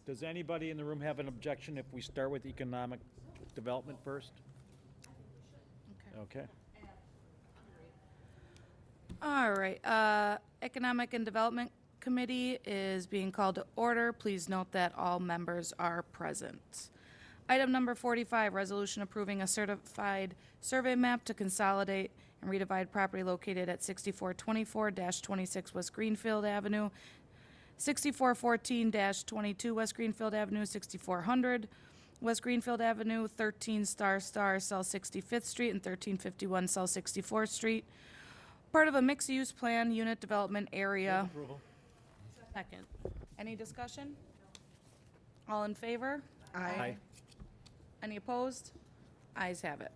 Does anybody in the room have an objection if we start with economic development first? Okay. All right, Economic and Development Committee is being called to order. Please note that all members are present. Item number 45, resolution approving a certified survey map to consolidate and redivide property located at 6424-26 West Greenfield Avenue, 6414-22 West Greenfield Avenue, 6400 West Greenfield Avenue, 13 South 65th Street, and 1351 South 64th Street. Part of a mixed-use plan, unit development area. Approval. Second. Any discussion? All in favor? Aye. Any opposed? Ayes have it.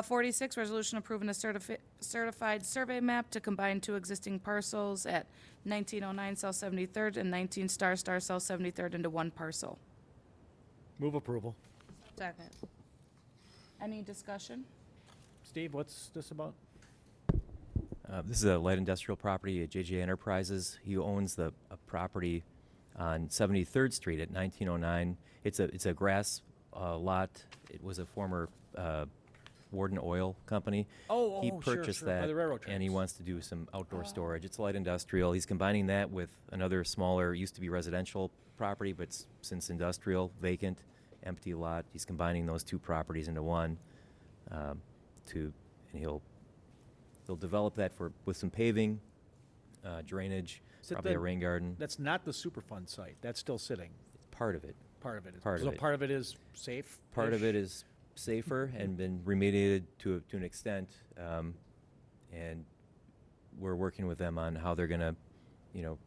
46, resolution approving a certified survey map to combine two existing parcels at 1909 South 73rd and 19 South 73rd into one parcel. Move approval. Second. Any discussion? Steve, what's this about? This is a light industrial property at JJ Enterprises. He owns a property on 73rd Street at 1909. It's a grass lot. It was a former Warden Oil Company. He sure, purchased sure, by that, the railroad and he tracks. wants to do some outdoor storage. It's light industrial. He's combining that with another smaller, used to be residential property, but since industrial, vacant, empty lot. He's combining those two properties into one. And he'll develop that with some paving, drainage, Is it probably a the- rain garden. That's not the Superfund site. That's still sitting. Part of it. Part of it. Part of So it. part of it is safe? Part of it is safer and been remediated to an extent, and we're working with them on how they're going to,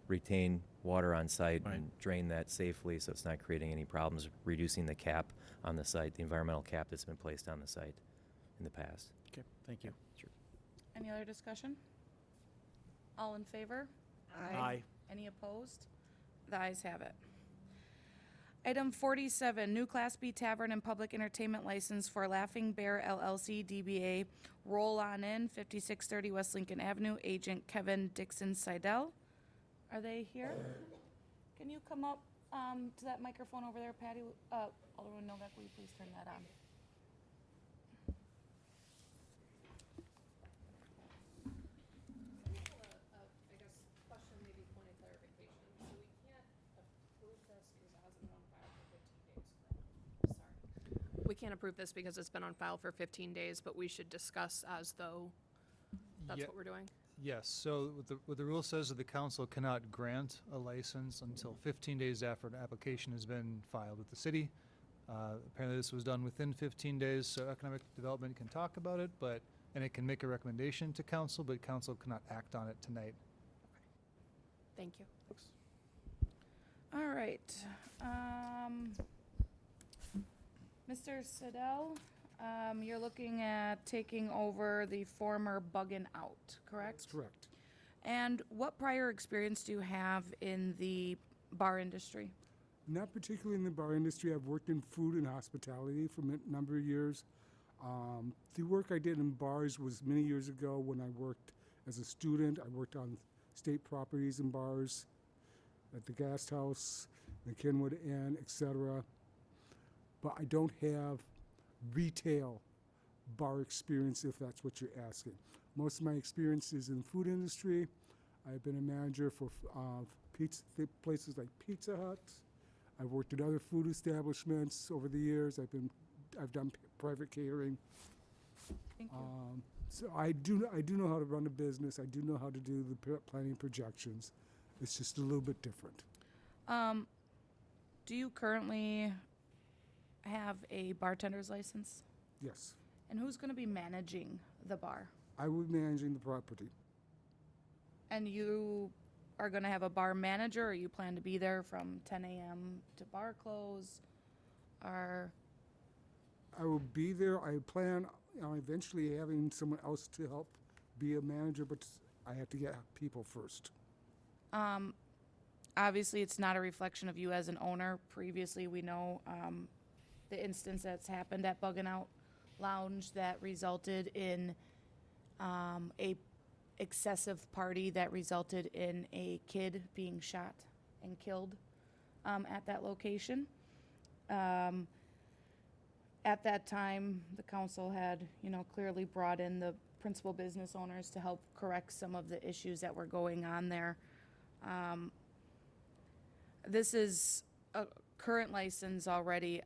retain water on site Right. and drain that safely, so it's not creating any problems, reducing the cap on the site, the environmental cap that's been placed on the site in the past. Okay, thank you. Sure. Any other discussion? All in favor? Aye. Any opposed? The ayes have it. Item 47, new Class B Tavern and Public Entertainment License for Laughing Bear LLC DBA Roll On In, 5630 West Lincoln Avenue, Agent Kevin Dixon Seidel. Are they here? Can you come up to that microphone over there, Patty? Alderman Novak, will you please turn that on? I guess, question, maybe point of clarification. So we can't approve this because it hasn't been on file for 15 days, correct? Sorry. We can't approve this because it's been on file for 15 days, but we should discuss as though that's Ye- what we're doing? Yes, so what the rule says is the council cannot grant a license until 15 days after an application has been filed with the city. Apparently this was done within 15 days, so economic development can talk about it, and it can make a recommendation to council, but council cannot act on it tonight. Thank you. All right. Mr. Siddell, you're looking at taking over the former Buggin' Out, correct? That's correct. And what prior experience do you have in the bar industry? Not particularly in the bar industry. I've worked in food and hospitality for a number of years. The work I did in bars was many years ago when I worked as a student. I worked on state properties and bars at the Guest House, the Kenwood Inn, etc. But I don't have retail bar experience, if that's what you're asking. Most of my experience is in the food industry. I've been a manager for pizza places like Pizza Hut. I've worked at other food establishments over the years. I've done private catering. Thank you. So I do know how to run a business. I do know how to do the planning projections. It's just a little bit different. Do you currently have a bartender's license? Yes, And who's going to be managing the bar? I will be managing the property. And you are going to have a bar manager, or you plan to be there from 10 a.m. to bar close? Or, I will be there. I plan on eventually having someone else to help be a manager, but I have to get people first. obviously, it's not a reflection of you as an owner. Previously, we know the instance that's happened at Buggin' Out Lounge that resulted in a excessive party that resulted in a kid being shot and killed. at that location. At that time, the council had, clearly brought in the principal business owners to help correct some of the issues that were going on there. This is a current license already.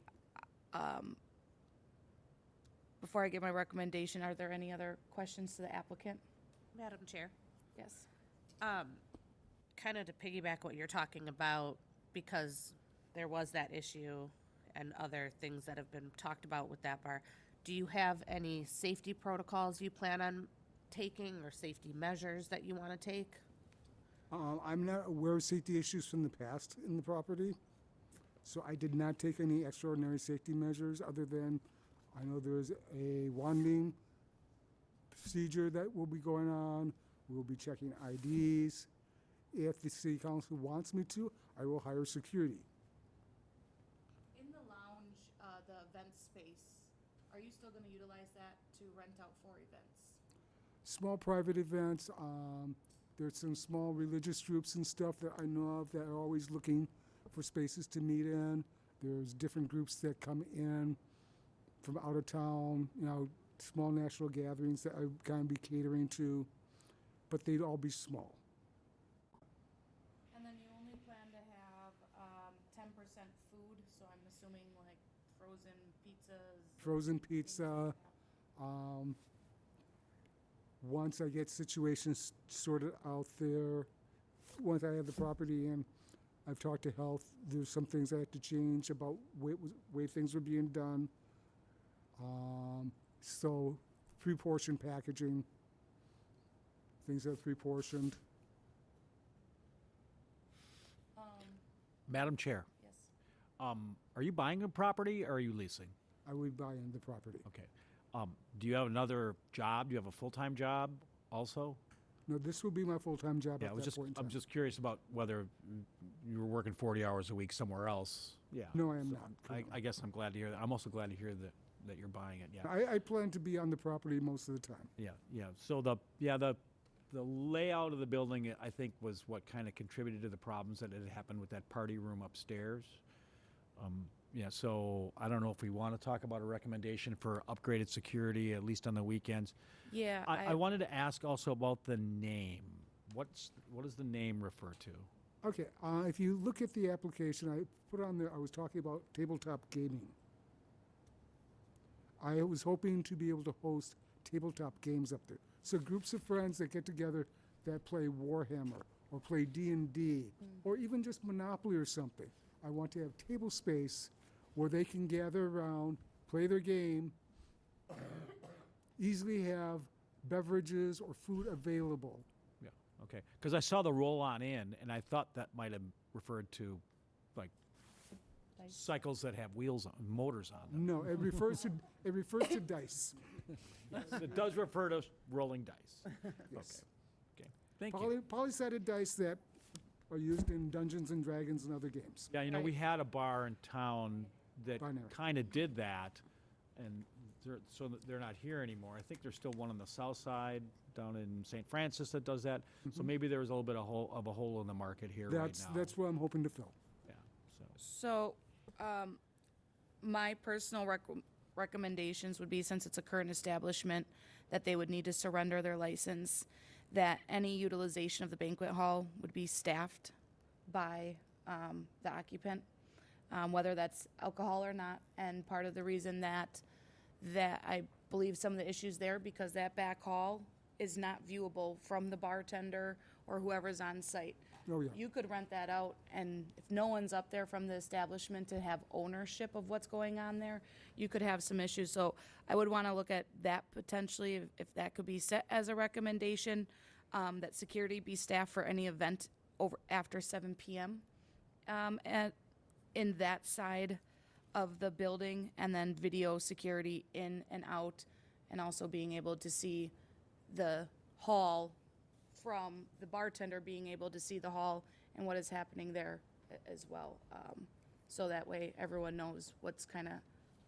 Before I give my recommendation, are there any other questions to the applicant? Madam Chair, Yes. kind of to piggyback what you're talking about, because there was that issue and other things that have been talked about with that bar, do you have any safety protocols you plan on taking or safety measures that you want to take? I'm not aware of safety issues from the past in the property, so I did not take any extraordinary safety measures other than I know there's a wanding procedure that will be going on. We'll be checking IDs. If the city council wants me to, I will hire security. In the lounge, the event space, are you still gonna utilize that to rent out for events? Small private events, there's some small religious groups and stuff that I know of that are always looking for spaces to meet in. There's different groups that come in from out of town, small national gatherings that I'm gonna be catering to, but they'd all be small. And then you only plan to have 10% food, so I'm assuming like frozen pizzas. Frozen pizza. Once I get situations sorted out there, once I have the property in, I've talked to health. There's some things I have to change about way things were being done. So pre-portioned packaging, things that are pre-portioned. Madam Chair, Yes. are you buying a property or are you leasing? I would buy in the property. Okay. Do you have another job? Do you have a full-time job also? No, this will be my full-time job Yeah, at that point in time. I'm just curious about whether you were working 40 hours a week somewhere else. Yeah. No, I am So not. I guess I'm glad to hear that. I'm also glad to hear that you're buying it, yeah. I plan to be on the property most of the time. Yeah. So the layout of the building, I think, was what kind of contributed to the problems that had happened with that party room upstairs. Yeah, so I don't know if we want to talk about a recommendation for upgraded security, at least on the weekends. Yeah, I wanted to ask also about the name. What does the name refer to? Okay, if you look at the application, I put on there, I was talking about tabletop gaming. I was hoping to be able to host tabletop games up there. So groups of friends that get together that play Warhammer or play D&D or even just Monopoly or something. I want to have table space where they can gather around, play their game, easily have beverages or food available. Yeah, okay. Because I saw the roll-on in, and I thought that might have referred to, like, Dice. cycles that have wheels on, motors on them. No, it refers to dice. It does refer to rolling dice. Yes. Okay, thank you. Poly-sided dice that are used in Dungeons and Dragons and other games. Yeah, we had a bar in town that Binary. kind of did that, and they're not here anymore. I think there's still one on the south side down in St. Francis that does that. So maybe there was a little bit of a hole in the market here right now. That's what I'm hoping to fill. Yeah, so. So, my personal recommendations would be, since it's a current establishment, that they would need to surrender their license, that any utilization of the banquet hall would be staffed by the occupant, whether that's alcohol or not. And part of the reason that I believe some of the issues there, because that back hall is not viewable from the bartender or whoever's on site. Oh, yeah. You could rent that out, and if no one's up there from the establishment to have ownership of what's going on there, you could have some issues. So I would want to look at that potentially, if that could be set as a recommendation, that security be staffed for any event over after 7 p.m. In that side of the building, and then video security in and out, and also being able to see the hall from the bartender, being able to see the hall and what is happening there as well. So that way everyone knows what's kind of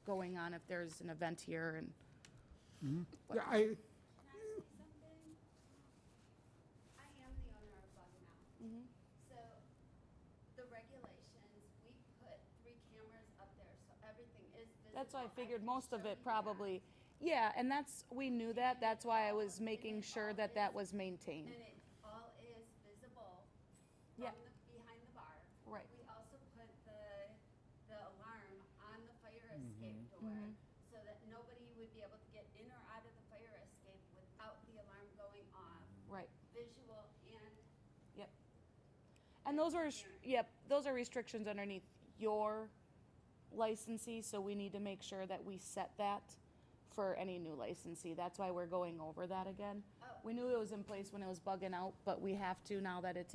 going on if there's an event here. And Yeah, Can I say something? I am the owner of Bug Mouth. So the regulations, That's why I figured most of it probably, yeah, and we knew that, that's why I was making sure that that was maintained. And it all is visible Yeah. from behind the bar. Right. We also put the alarm on the fire escape door so that nobody would be able to get in or out of the fire escape without the alarm going off, Right, visual and yep. And those are, yep, those are restrictions underneath your licensee, so we need to make sure that we set that for any new licensee. That's why we're going over that again. We knew it was in place when it was bugging out, but we have to, now that it's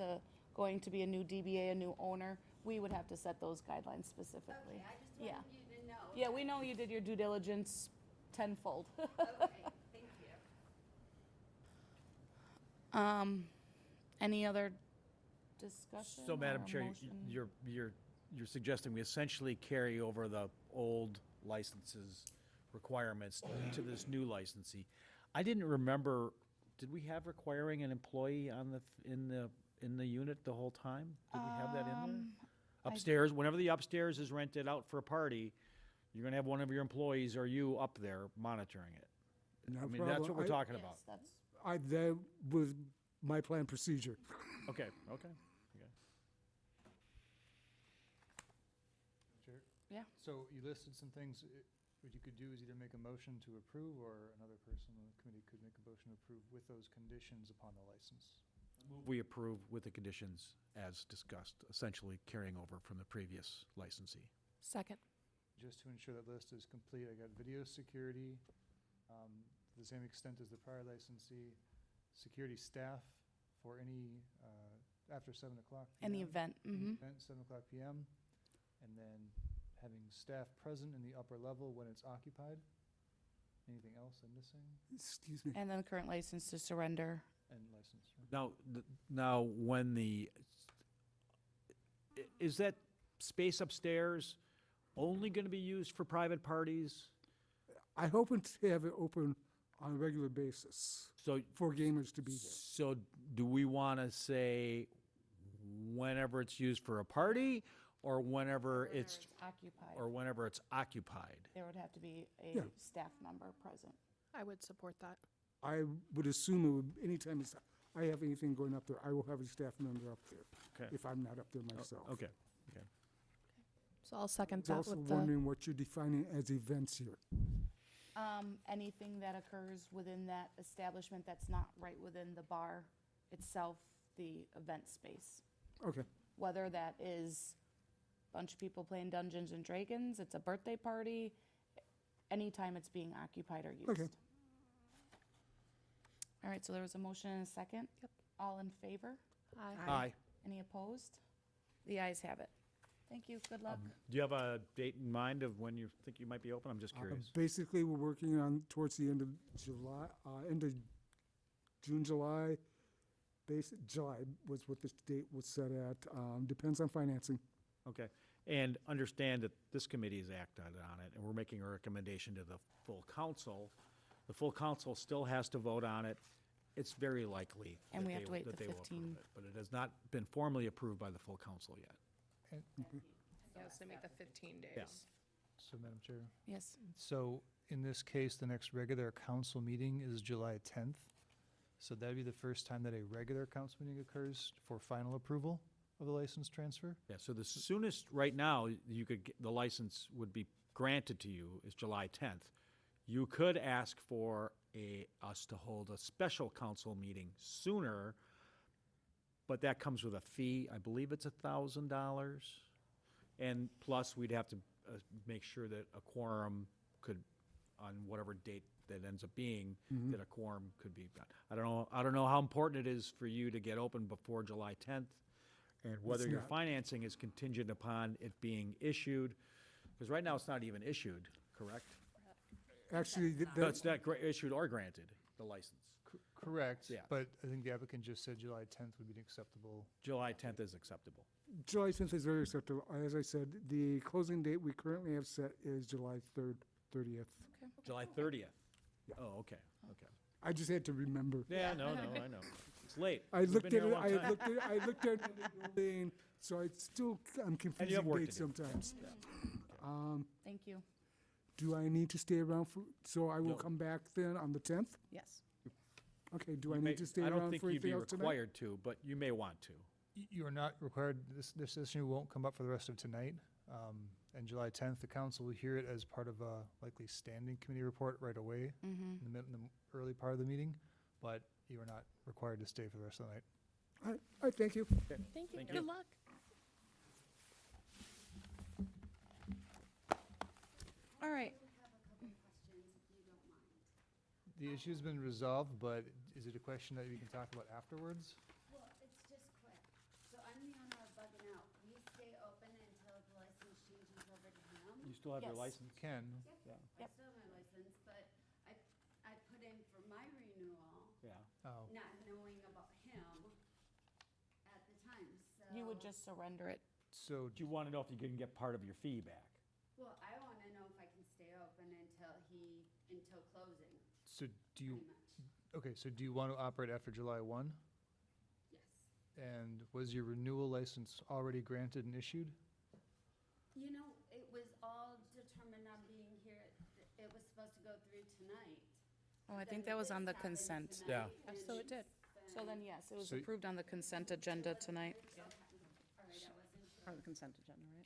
going to be a new DBA, a new owner, we would have to set those guidelines specifically. okay, I just Yeah. wanted you to know. Yeah, we know you did your due diligence tenfold. Okay, thank you. Any other discussion? So, Madam or Chair, motion? you're suggesting we essentially carry over the old licenses requirements to this new licensee. I didn't remember, did we have requiring an employee on in the unit the whole time? Did we have that in there? Upstairs, whenever the upstairs is rented out for a party, you're gonna have one of your employees or you up there monitoring it. No I mean, that's what we're problem. talking about. Yes, that's, That was my planned procedure. Okay. Chair? Yeah. So you listed some things. What you could do is either make a motion to approve, or another person on the committee could make a motion to approve with those conditions upon the license. We approve with the conditions as discussed, essentially carrying over from the previous licensee. Second. Just to ensure that list is complete, I got video security, to the same extent as the prior licensee, security staff for any, after 7 o'clock PM. any event, Any event, 7 o'clock PM, and then having staff present in the upper level when it's occupied. Anything else I'm missing? Excuse me. and then current license to surrender. And license. right? Now, when is that space upstairs only going to be used for private parties? I hope to have it open on a regular basis So, for gamers to be there. so do we want to say whenever it's used for a party, or whenever Whether it's, occupied. or whenever it's occupied? There would have to be a Yeah. staff member present. I would support that. I would assume it would, anytime I have anything going up there, I will have a staff member up there. Okay. If I'm not up there myself. Okay. So I'll second I was that also with the, wondering what you're defining as events here. Anything that occurs within that establishment that's not right within the bar itself, the event space. Okay, Whether that is a bunch of people playing Dungeons and Dragons, it's a birthday party, anytime it's being occupied or used. Okay. All right, so there was a motion and a second. Yep. All in favor? Aye. Any opposed? The ayes have it. Thank you, good luck. Do you have a date in mind of when you think you might be open? I'm just curious. basically, we're working on towards the end of July, end of June, July. July was what this date was set at. Depends on financing. Okay, and understand that this committee has acted on it, and we're making a recommendation to the full council. The full council still has to vote on it. It's very likely And that we have they- to wait that the they will 15. approve it, but it has not been formally approved by the full council yet. yes, to make the 15 days. Yeah. So, Madam Chair, Yes, so in this case, the next regular council meeting is July 10th. So that'd be the first time that a regular council meeting occurs for final approval of the license transfer? Yeah, so the soonest, right now, you could, the license would be granted to you is July 10th. You could ask for us to hold a special council meeting sooner, but that comes with a fee. I believe it's $1,000. And plus, we'd have to make sure that a quorum could, on whatever date that ends up being, that a quorum could be. I don't know how important it is for you to get open before July 10th, and whether It's your not. financing is contingent upon it being issued, because right now it's not even issued, correct? Actually, No, it's not issued or granted, the license. Correct. Yeah. But I think the applicant just said July 10th would be an acceptable. July 10th is acceptable. July 10th is very acceptable. As I said, the closing date we currently have set is July 30th. July 30th? Oh, okay. I just had to remember. Yeah, no, I know. It's late. I We've looked been at here it, a long I time. looked at, I looked at the building, so I'm confusing work to dates do. sometimes. thank you. Do I need to stay around for, so I will No. come back then on the 10th? Yes. Okay, do I You may- need to stay I don't around think for you'd anything be else tonight? required to, but you may want to. You are not required, this issue won't come up for the rest of tonight. And July 10th, the council will hear it as part of a likely standing committee report right away Mm-hmm. in the early part of the meeting, but you are not required to stay for the rest of the night. All right, thank you. Thank you. Thank Good you. luck. All right. I have a couple questions, if you don't mind. The issue's been resolved, but is it a question that we can talk about afterwards? Well, it's just quick. So I'm the owner of Bugging Out. We stay open until the license changes over to him. You still have your Yes. license? You can. Yeah. I still have my license, but I put in for my renewal, Yeah. Oh, not knowing about him at the time, so. You would just surrender it. so Do you want to know if you can get part of your fee back? Well, I wanna know if I can stay open until closing, so do you, pretty much. okay, so do you want to operate after July 1? Yes. And was your renewal license already granted and issued? You know, it was all determined on being here. It was supposed to go through tonight. Oh, I Then think that was this on the happened consent. Yeah. tonight, and So it did. it's So been- then, yes, it was So- approved on the consent agenda tonight. All right, I wasn't sure. Part of the consent agenda, right?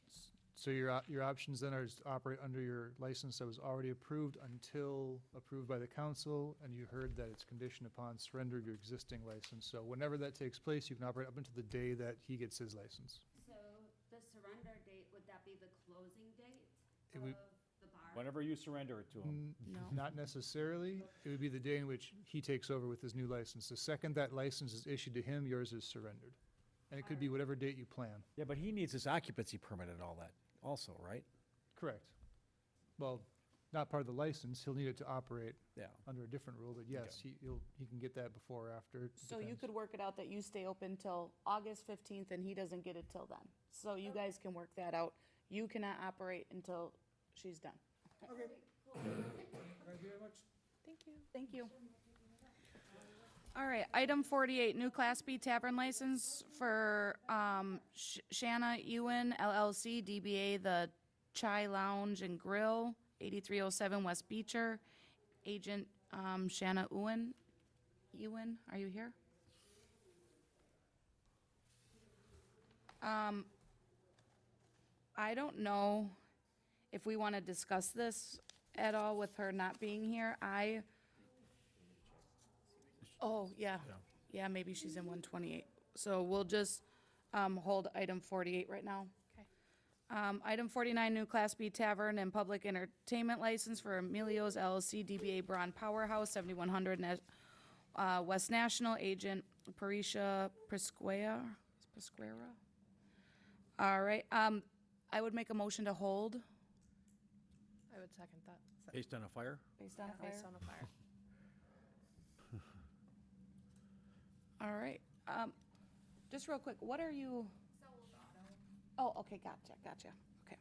So your options then are to operate under your license that was already approved until approved by the council, and you heard that it's conditioned upon surrender of your existing license. So whenever that takes place, you can operate up until the day that he gets his license. So the surrender date, would that be the closing date It of would- the bar? Whenever you surrender it to them. No. Not necessarily. It would be the day in which he takes over with his new license. The second that license is issued to him, yours is surrendered. And it could be whatever date you plan. Yeah, but he needs his occupancy permit and all that also, right? Correct. Well, not part of the license. He'll need it to operate Yeah. under a different rule, but yes, he can get that before or after. It So you depends. could work it out that you stay open till August 15th and he doesn't get it till then. So you guys can work that out. You cannot operate until she's done. Thank you very much. Thank you. Thank you. All right, item 48, new Class B tavern license for Shanna Ewan LLC, DBA The Chai Lounge and Grill, 8307 West Beecher. Agent Shanna Ewan. Ewan, are you here? I don't know if we want to discuss this at all with her not being here. Oh, yeah. Yeah, maybe she's in 128. So we'll just hold item 48 right now. Okay. Item 49, new Class B Tavern and Public Entertainment License for Emilio's LLC, DBA Braun Powerhouse, 7100 West National, Agent Parisha Presquera. All right, I would make a motion to hold I would second that. Based on a fire? based on a fire. Based on a fire. All right, just real quick, what are you? Oh, okay, gotcha, okay.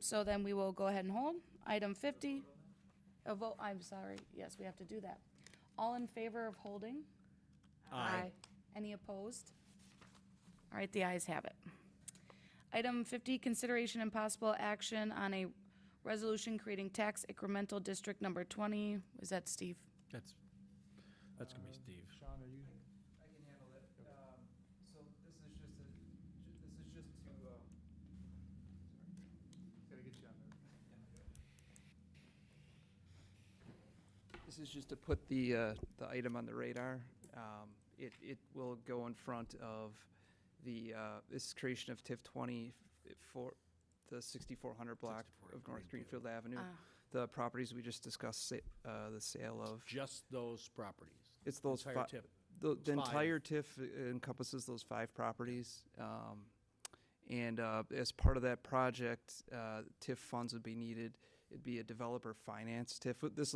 So then we will go ahead and hold. Item 50, a vote, I'm sorry, yes, we have to do that. All in favor of holding? Aye. Any opposed? All right, the ayes have it. Item 50, consideration and possible action on a resolution creating tax incremental district number 20. Is that Steve? That's gonna be Steve. Sean, are you? I can handle it. So this is just to, Gotta get you on there. this is just to put the item on the radar. It will go in front of this creation of TIF 20 for the 6400 block of North Greenfield Avenue. The properties we just discussed, the sale of. Just those properties. It's those Entire fi- tip. The It's five. entire TIF encompasses those 5 properties. And as part of that project, TIF funds would be needed. It'd be a developer finance TIF. This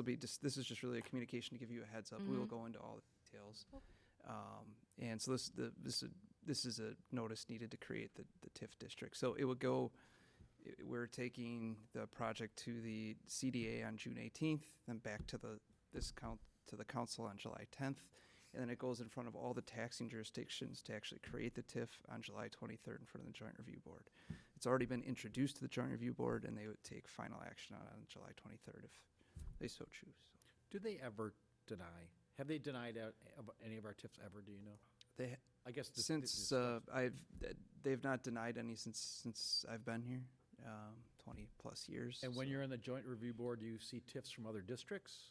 is just really a communication to give you a heads up. We will go into all the details. And so this is a notice needed to create the TIF district. So it would go, we're taking the project to the CDA on June 18th, then back to the council on July 10th. And then it goes in front of all the taxing jurisdictions to actually create the TIF on July 23rd in front of the Joint Review Board. It's already been introduced to the Joint Review Board, and they would take final action on it on July 23rd if they so choose. Do they ever deny? Have they denied any of our TIFs ever, do you know? They, I guess this- since this is- they've not denied any since I've been here, 20+ years. And when so. you're on the Joint Review Board, do you see TIFs from other districts?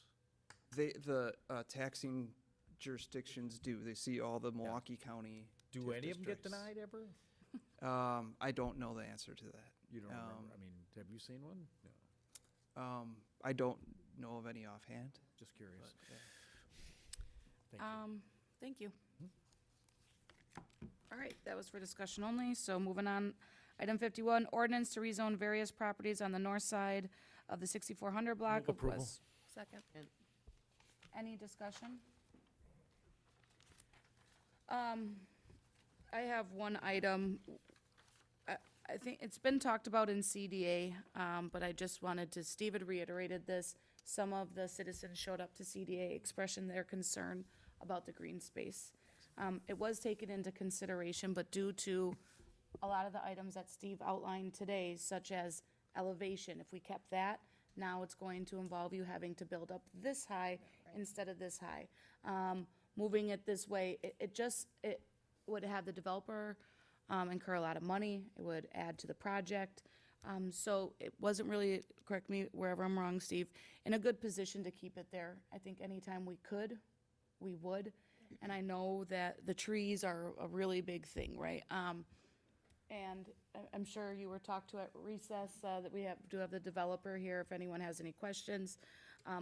The taxing jurisdictions do. They see all the Milwaukee County. Do TIF any of them get districts. denied ever? I don't know the answer to that. You don't remember? I mean, have you seen one? No, I don't know of any offhand. just curious. But, yeah. Thank you. Thank you. All right, that was for discussion only, so moving on. Item 51, ordinance to rezone various properties on the north side of the 6400 block Move of approval. West. Second. Any discussion? I have one item. I think it's been talked about in CDA, but I just wanted to, Steve had reiterated this. Some of the citizens showed up to CDA expressing their concern about the green space. It was taken into consideration, but due to a lot of the items that Steve outlined today, such as elevation, if we kept that, now it's going to involve you having to build up this high instead of this high. Moving it this way, it would have the developer incur a lot of money. It would add to the project. So it wasn't really, correct me wherever I'm wrong, Steve, in a good position to keep it there. I think anytime we could, we would. And I know that the trees are a really big thing, right? And I'm sure you were talked to at recess, that we do have the developer here if anyone has any questions.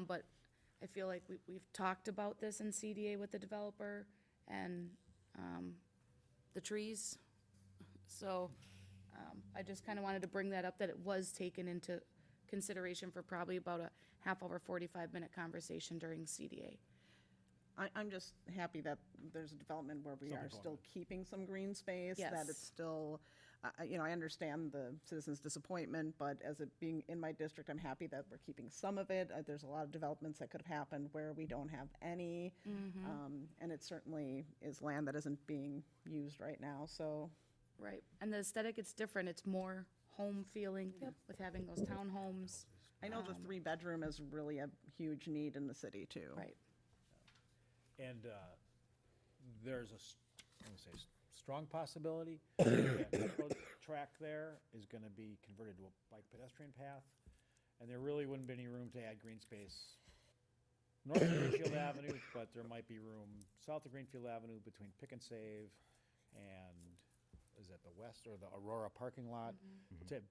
But I feel like we've talked about this in CDA with the developer and the trees. So I just kind of wanted to bring that up, that it was taken into consideration for probably about a half hour, 45-minute conversation during CDA. I'm just happy that there's a development where we are still keeping some green space, that Yes. it's still, I understand the citizens' disappointment, but as it being in my district, I'm happy that we're keeping some of it. There's a lot of developments that could have happened where we don't have any. And it certainly is land that isn't being used right now, so. Right, and the aesthetic, it's different, it's more home feeling with having those townhomes. I know the 3-bedroom is really a huge need in the city, too. Right, And there's I'm gonna say, strong possibility that the approach track there is gonna be converted to a bike pedestrian path, and there really wouldn't be any room to add green space north of Greenfield Avenue, but there might be room south of Greenfield Avenue between Pick and Save and, is that the west or the Aurora parking lot, to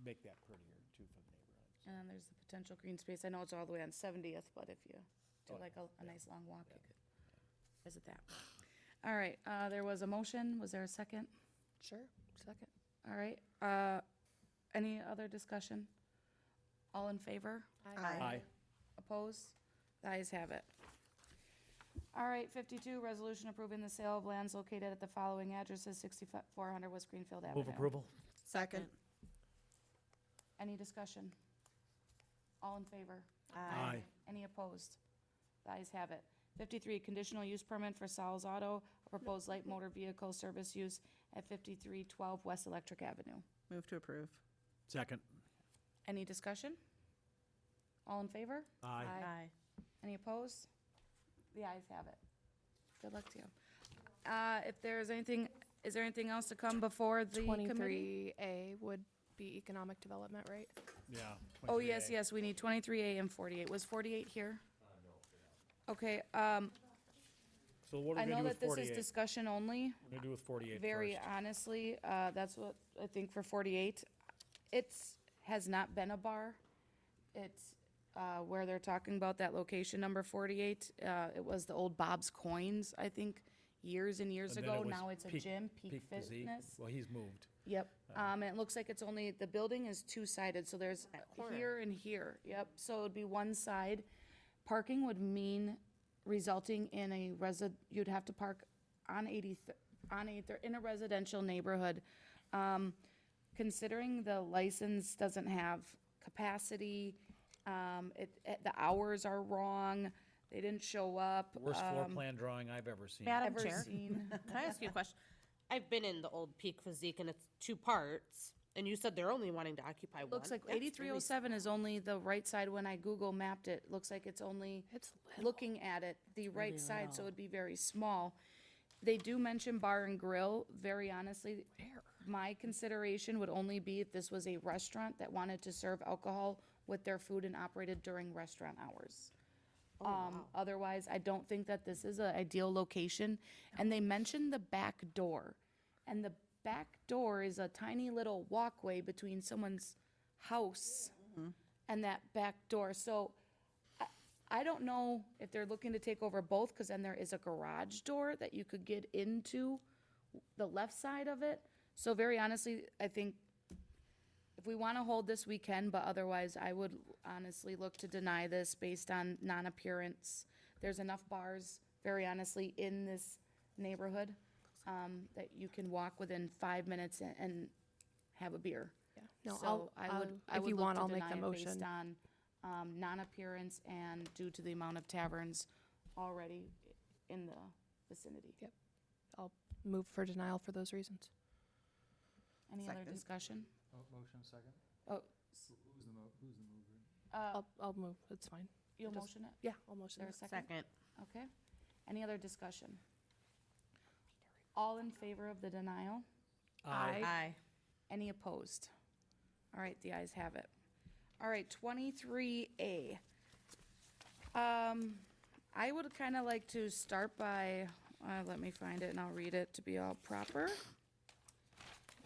make that prettier too for the neighborhoods. and then there's the potential green space, I know it's all the way on 70th, but if you do Oh, like a nice long walk, you could visit that. All right, there was a motion, was there a second? Sure. Second. All right, any other discussion? All in favor? Aye. Opposed? The ayes have it. All right, 52, resolution approving the sale of lands located at the following addresses, 6400 West Greenfield Avenue. Move approval? Second. Any discussion? All in favor? Aye. Any opposed? The ayes have it. 53, conditional use permit for Sal's Auto, a proposed light motor vehicle service use at 5312 West Electric Avenue. Move to approve. Second? Any discussion? All in favor? Aye. Any opposed? The ayes have it. Good luck to you. If there's anything, is there anything else to come before the committee? 23A would be economic development, right? Yeah. Oh, yes, yes, we need 23A and 48. Was 48 here? Okay, So what are I we know gonna do that with this is 48? discussion only. We're gonna do with 48 Very first. honestly, that's what I think for 48. Has not been a bar. It's, where they're talking about that location number 48. It was the old Bob's Coins, I think, years and years And then ago. it was Now it's a gym, Peak Physique. Fitness. Well, he's moved. Yep, and it looks like it's only, the building is two-sided, so there's here and here, yep, so it'd be one side. Parking would mean resulting in you'd have to park on 8th, in a residential neighborhood. Considering the license doesn't have capacity, the hours are wrong, they didn't show up. Worst floor plan drawing I've ever seen. Madam Ever Chair, seen. can I ask you a question? I've been in the old Peak Physique and it's 2 parts. And you said they're only wanting to occupy one? Looks like That's really 8307 is only the right side. When I Google mapped it, looks like it's only It's little. looking at it, the right Really side, so little. it'd be very small. They do mention bar and grill. Very honestly, my consideration would only be if this was a restaurant that wanted to serve alcohol with their food and operated during restaurant hours. Otherwise, I don't think that this is an ideal location. And they mentioned the back door. And the back door is a tiny little walkway between someone's house and that back door. So I don't know if they're looking to take over both, because then there is a garage door that you could get into the left side of it. So very honestly, I think if we want to hold this, we can, but otherwise, I would honestly look to deny this based on non-appearance. There's enough bars, very honestly, in this neighborhood, that you can walk within 5 minutes and have a beer. Yeah. No, So I would if look you to want, I'll make deny the it based motion. on non-appearance and due to the amount of taverns already in the vicinity. Yep. I'll move for denial for those reasons. Any other Second. discussion? Motion second? Oh, Who's the mover? I'll move. It's fine. you'll just- motion it? Yeah, I'll motion There a it. second? Second. Okay. Any other discussion? All in favor of the denial? Aye. Any opposed? All right, the ayes have it. All right, 23A. I would kind of like to start by, let me find it and I'll read it to be all proper.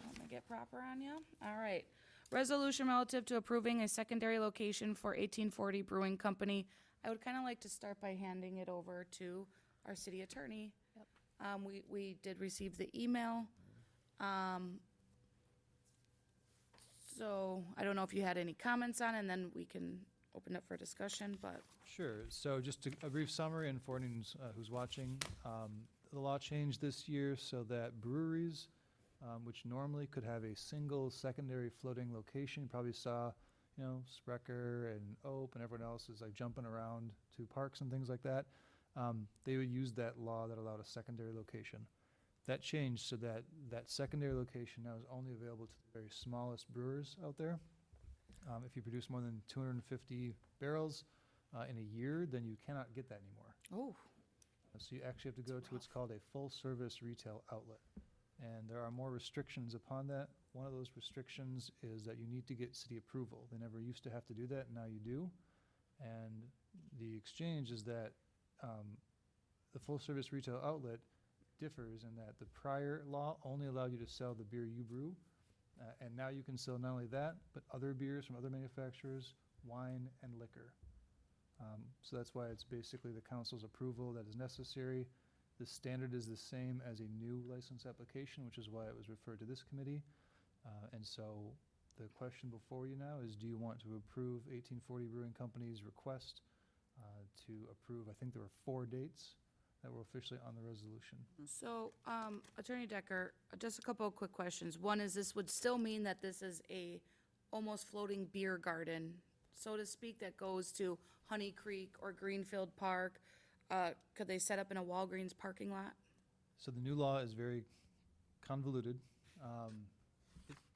Let me get proper on you. All right. Resolution relative to approving a secondary location for 1840 Brewing Company. I would kind of like to start by handing it over to our city attorney. Yep. We did receive the email. So I don't know if you had any comments on it, and then we can open up for discussion, but Sure. So just a brief summary, and for anyone who's watching, the law changed this year so that breweries, which normally could have a single secondary floating location, you probably saw, Sprecher and Ope and everyone else is like jumping around to parks and things like that. They would use that law that allowed a secondary location. That changed so that that secondary location now is only available to the very smallest brewers out there. If you produce more than 250 barrels in a year, then you cannot get that anymore. oh, So you actually have to go to what's called a full-service retail outlet. And there are more restrictions upon that. One of those restrictions is that you need to get city approval. They never used to have to do that, now you do. And the exchange is that the full-service retail outlet differs in that the prior law only allowed you to sell the beer you brew. And now you can sell not only that, but other beers from other manufacturers, wine, and liquor. So that's why it's basically the council's approval that is necessary. The standard is the same as a new license application, which is why it was referred to this committee. And so the question before you now is, do you want to approve 1840 Brewing Company's request to approve, I think there were 4 dates that were officially on the resolution. so, Attorney Decker, just a couple of quick questions. One is, this would still mean that this is a almost floating beer garden, so to speak, that goes to Honey Creek or Greenfield Park? Could they set up in a Walgreens parking lot? So the new law is very convoluted.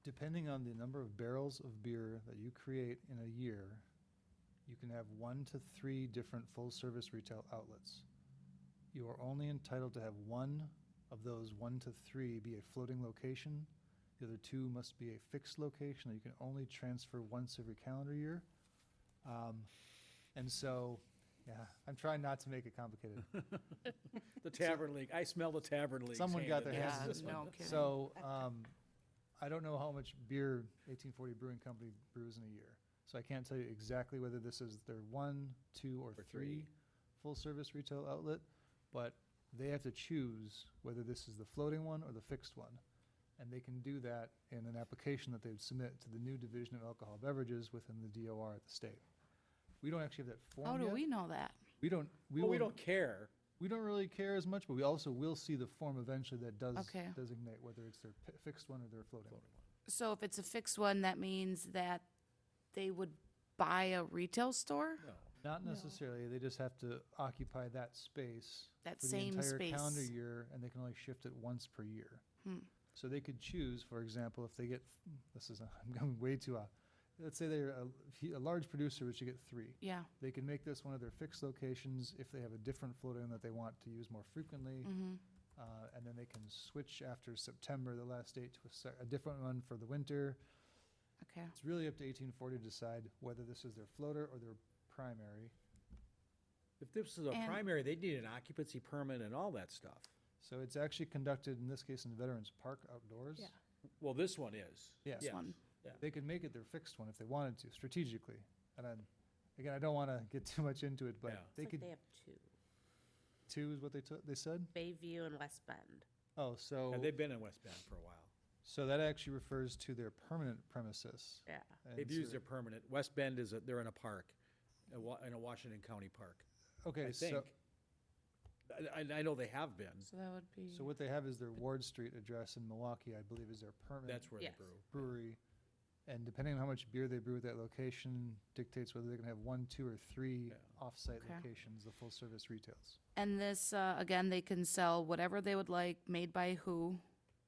Depending on the number of barrels of beer that you create in a year, you can have 1 to 3 different full-service retail outlets. You are only entitled to have one of those 1 to 3 be a floating location. The other 2 must be a fixed location that you can only transfer once every calendar year. And so, yeah, I'm trying not to make it complicated. The Tavern League, I smell the Tavern League. Someone got their Yeah, hands on this one. no kidding. So, I don't know how much beer 1840 Brewing Company brews in a year. So I can't tell you exactly whether this is their 1, 2, or 3 full-service retail outlet, but they have to choose whether this is the floating one or the fixed one. And they can do that in an application that they would submit to the new Division of Alcohol Beverages within the DOR at the state. We don't actually have that form How yet. do we know that? We don't, Well, we will- don't care. we don't really care as much, but we also will see the form eventually that does Okay. designate whether it's their fixed one or their floating one. So if it's a fixed one, that means that they would buy a retail store? Not necessarily, they just have to occupy that space That for the same entire calendar space. year, and they can only shift it once per year. So they could choose, for example, if they get, I'm going way too off. Let's say they're a large producer, which you get 3. Yeah. They can make this one of their fixed locations if they have a different float-in that they want to use more frequently. And then they can switch after September, the last date, to a different one for the winter. Okay. It's really up to 1840 to decide whether this is their floater or their primary. If this is a And- primary, they'd need an occupancy permit and all that stuff. So it's actually conducted, in this case, in Veterans Park outdoors. Yeah. Well, this one is. Yeah. This one. They could make it their fixed one if they wanted to, strategically. And again, I don't want to get too much into it, but Yeah. they It's like could, they have 2, 2 is what they said? Bayview and West Bend. Oh, so, Yeah, they've been in West Bend for a while. so that actually refers to their permanent premises. Yeah. And They've so- used their permanent. West Bend is, they're in a park, in a Washington County park, Okay, I so, think. I know they have been. So that would be. so what they have is their Ward Street address in Milwaukee, I believe is their permanent That's where they Yes. brew. brewery. And depending on how much beer they brew at that location dictates whether they're gonna have 1, 2, or 3 Yeah. off-site Okay. locations, the full-service retails. And this, again, they can sell whatever they would like, made by who?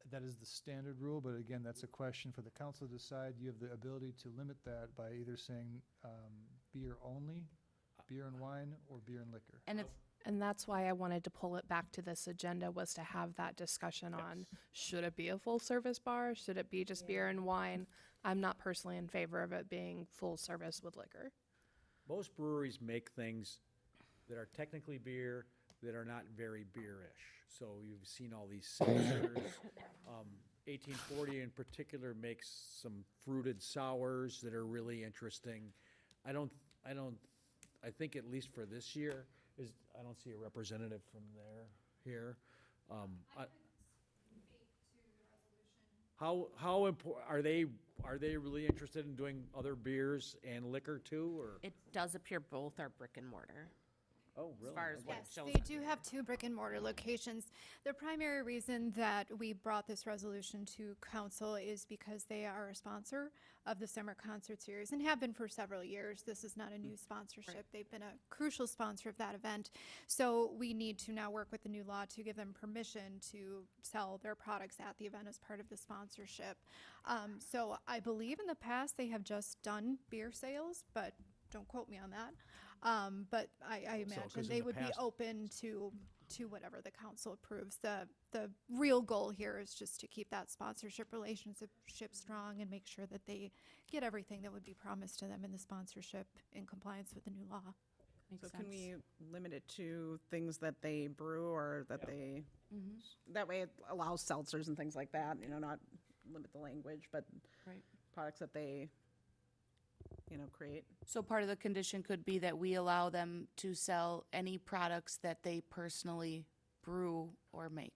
That is the standard rule, but again, that's a question for the council to decide. You have the ability to limit that by either saying beer only, beer and wine, or beer and liquor. And if, And that's why I wanted to pull it back to this agenda, was to have that discussion on, should it be a full service bar? Should it be just beer and wine? I'm not personally in favor of it being full service with liquor. Most breweries make things that are technically beer, that are not very beerish. So you've seen all these seltzers. 1840 in particular makes some fruited sours that are really interesting. I think at least for this year, I don't see a representative from there here. How are they really interested in doing other beers and liquor too, or? It does appear both are brick and mortar, Oh, as far as what it Yes, shows. they do have 2 brick and mortar locations. The primary reason that we brought this resolution to council is because they are a sponsor of the summer concert series and have been for several years. This is not a new sponsorship. They've been a crucial sponsor of that event. So we need to now work with the new law to give them permission to sell their products at the event as part of the sponsorship. So I believe in the past they have just done beer sales, but don't quote me on that. But I 'cause imagine in they the would be past- open to whatever the council approves. The real goal here is just to keep that sponsorship relationship strong and make sure that they get everything that would be promised to them in the sponsorship in compliance with the new law. makes So sense. can we limit it to things that they brew or that they, that way it allows seltzers and things like that, not limit the language, but Right. products that they, create. So part of the condition could be that we allow them to sell any products that they personally brew or make.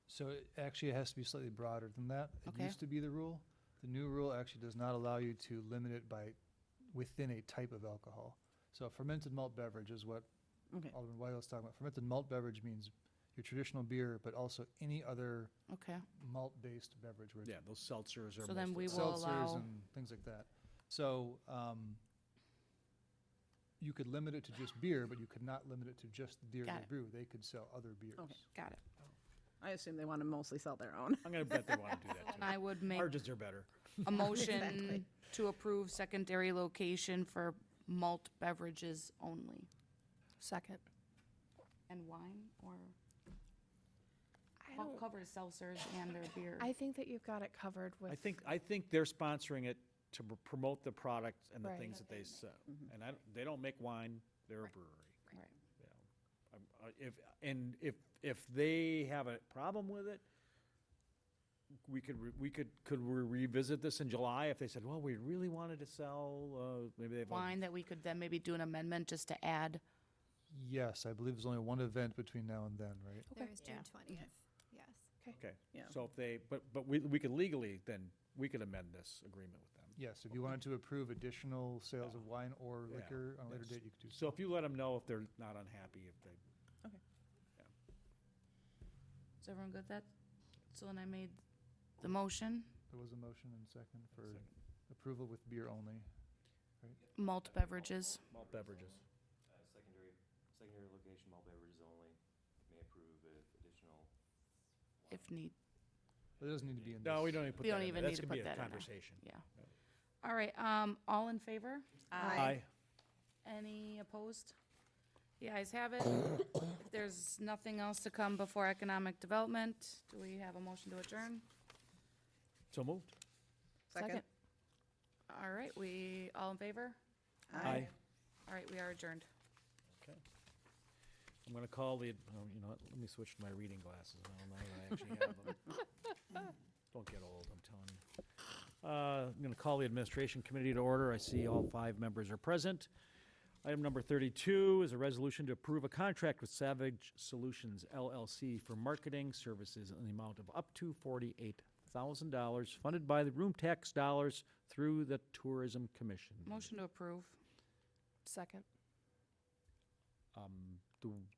So it actually has to be slightly broader than that. It Okay. used to be the rule. The new rule actually does not allow you to limit it by within a type of alcohol. So a fermented malt beverage is what Okay. Alderman White was talking about. Fermented malt beverage means your traditional beer, but also any other Okay. malt-based beverage. Where it's Yeah, those seltzers are. So then mostly- we will seltzers allow- and things like that. So you could limit it to just beer, but you could not limit it to just the beer Got they it. brew. They could sell other beers. Okay. Got it. I assume they want to mostly sell their own. I'm gonna bet they wanna do that too. I would make Margins are better. a motion Exactly. to approve secondary location for malt beverages only. Second. And wine, or I what don't, covers seltzers and their beer? I think that you've got it covered with. I think they're sponsoring it to promote the product and the Right. things that they sell. And they don't make wine, they're a brewery. Right. If they have a problem with it, could we revisit this in July if they said, well, we really wanted to sell, maybe they've. Wine that we could then maybe do an amendment just to add. Yes, I believe there's only one event between now and then, right? There is June Yeah. 20th, yes. Okay, Yeah. so if they, but we could legally, then we could amend this agreement with them. Yes, if you wanted to approve additional sales of wine or Yeah, liquor on a later yes. date, you could do So so. if you let them know if they're not unhappy, if they. Is everyone good with that? So then I made the motion, There was a motion and second for approval with beer only. malt beverages. Malt beverages. Secondary location, malt beverages only, may approve if additional. If need. But it doesn't need to be in this. No, we don't even put We that don't in even there. need That's to gonna be put a that in there. conversation. Yeah. All right, all in favor? Aye. Any opposed? The ayes have it. If there's nothing else to come before economic development, do we have a motion to adjourn? So moved. Second. All right, we, all in favor? Aye. All right, we are adjourned. Okay. I'm gonna call the, oh, you know what, let me switch to my reading glasses now that I actually have them. Don't get old, I'm telling you. I'm gonna call the administration committee to order. I see all 5 members are present. Item number 32 is a resolution to approve a contract with Savage Solutions LLC for marketing services in the amount of up to $48,000 funded by the room tax dollars through the Tourism Commission. Motion to approve. Second.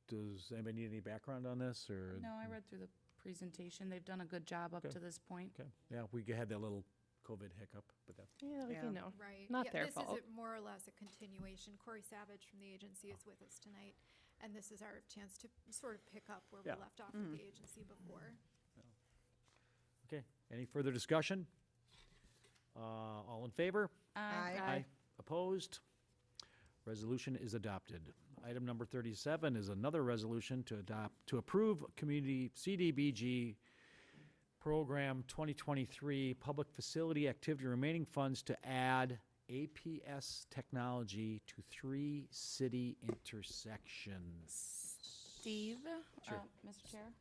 Does anybody need any background on this, or? No, I read through the presentation. They've done a good job up Okay. to this point. Okay, yeah, we had that little COVID hiccup, but that's, Yeah, Yeah. you know. Right. Not Yeah, their this fault. is more or less a continuation. Corey Savage from the agency is with us tonight, and this is our chance to sort of pick up where we Yeah. left off with the agency before. okay. Any further discussion? All in favor? Aye. Opposed? Resolution is adopted. Item number 37 is another resolution to approve Community CDBG Program 2023 Public Facility Activity Remaining Funds to add APS technology to 3 city intersections. Steve? Sure. Mr. Chair?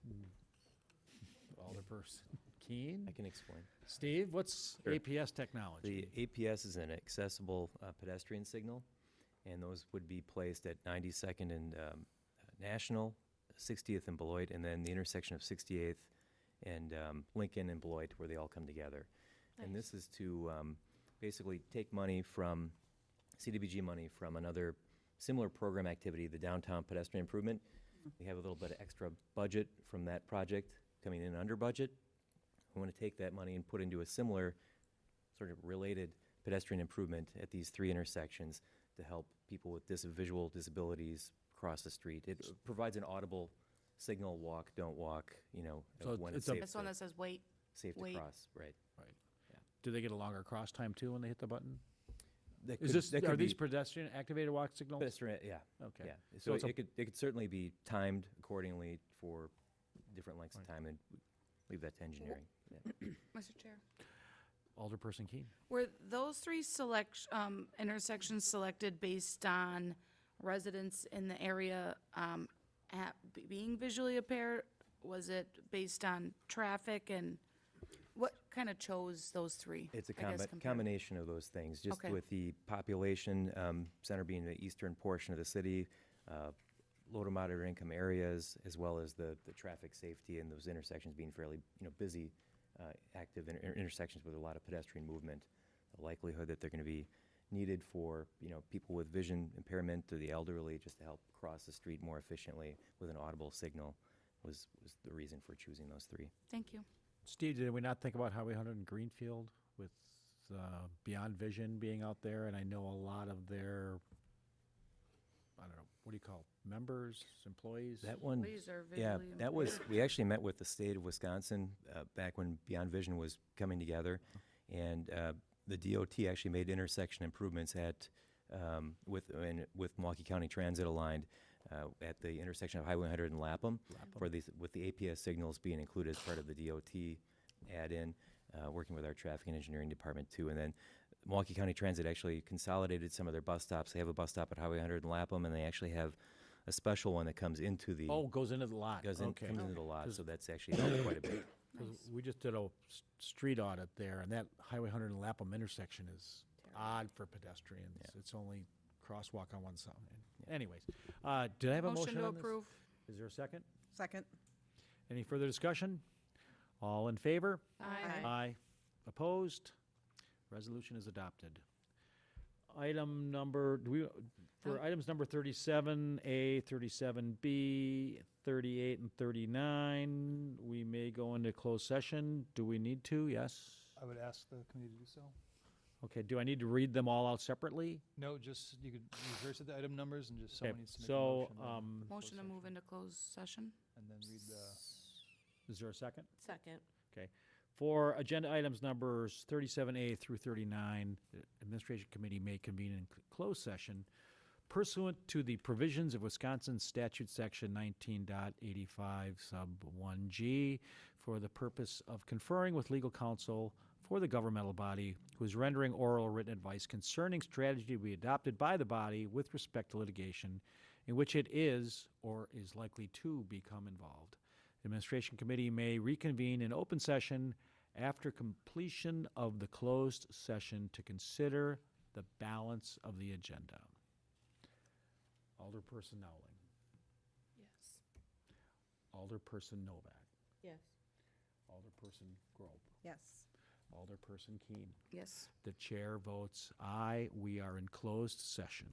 Alderperson Keen? I can explain. Steve, what's Sure. APS technology? The APS is an accessible pedestrian signal, and those would be placed at 92nd and National, 60th and Beloit, and then the intersection of 68th and Lincoln and Beloit, where they all come together. And this is to basically take money from, CDBG money from another similar program activity, the downtown pedestrian improvement. We have a little bit of extra budget from that project coming in under budget. We want to take that money and put into a similar sort of related pedestrian improvement at these 3 intersections to help people with visual disabilities cross the street. It provides an audible signal, walk, don't walk, you know, So when it's it's a- safe This one to, that says wait. safe to wait. cross, right. Do they get a longer cross time too when they hit the button? That Is could- this, that are could these be pedestrian activated walk signals? pedestrian, yeah, Okay. yeah. So So it's a- it could certainly be timed accordingly for different lengths of Right. time, and leave that to engineering. Yeah. Mr. Chair? Alderperson Keen? Were those 3 intersections selected based on residents in the area being visually impaired? Was it based on traffic, and what kind of chose those 3? It's a I guess, compared- combination of those things, just Okay. with the population center being the eastern portion of the city, low to moderate income areas, as well as the traffic safety and those intersections being fairly, busy, active intersections with a lot of pedestrian movement. The likelihood that they're going to be needed for, people with vision impairment or the elderly, just to help cross the street more efficiently with an audible signal was the reason for choosing those 3. Thank you. Steve, did we not think about Highway 100 in Greenfield with Beyond Vision being out there? And I know a lot of their, I don't know, what do you call it, members, employees? That one, Please are yeah, visually that was, we actually met with the state of Wisconsin back when Beyond Vision was coming together, and the DOT actually made intersection improvements with Milwaukee County Transit aligned at the intersection of Highway 100 and Lapham, with the APS signals being included as part of the DOT add-in, working with our traffic and engineering department too. And then Milwaukee County Transit actually consolidated some of their bus stops. They have a bus stop at Highway 100 and Lapham, and they actually have a special one that comes into the Oh, goes into the lot. comes Okay. into the lot, so that's actually helped quite a bit. 'Cause we just did a street audit there, and that Highway 100 and Lapham intersection is odd for pedestrians. Yeah. It's only crosswalk on one side. Anyways, did I have a motion to on this? approve. Is there a second? Second. Any further discussion? All in favor? Aye. Aye. Opposed? Resolution is adopted. Item number, for items number 37A, 37B, 38, and 39, we may go into closed session. Do we need to? Yes? I would ask the committee to do so. Okay, do I need to read them all out separately? No, just, you could reverse the item numbers and just Okay, someone needs to make a so, motion. then close Motion to move session. into closed session. And then read the, is there a second? Second. For agenda items numbers 37A through 39, the Administration Committee may convene in closed session pursuant to the provisions of Wisconsin Statute Section 19.85 Sub 1G for the purpose of conferring with legal counsel for the governmental body who is rendering oral or written advice concerning strategy to be adopted by the body with respect to litigation in which it is or is likely to become involved. The Administration Committee may reconvene in open session after completion of the closed session to consider the balance of the agenda. Alderperson Nowling. Yes. Alderperson Novak. Yes. Alderperson Grobe. Yes. Alderperson Keene. Yes. The chair votes aye. We are in closed session.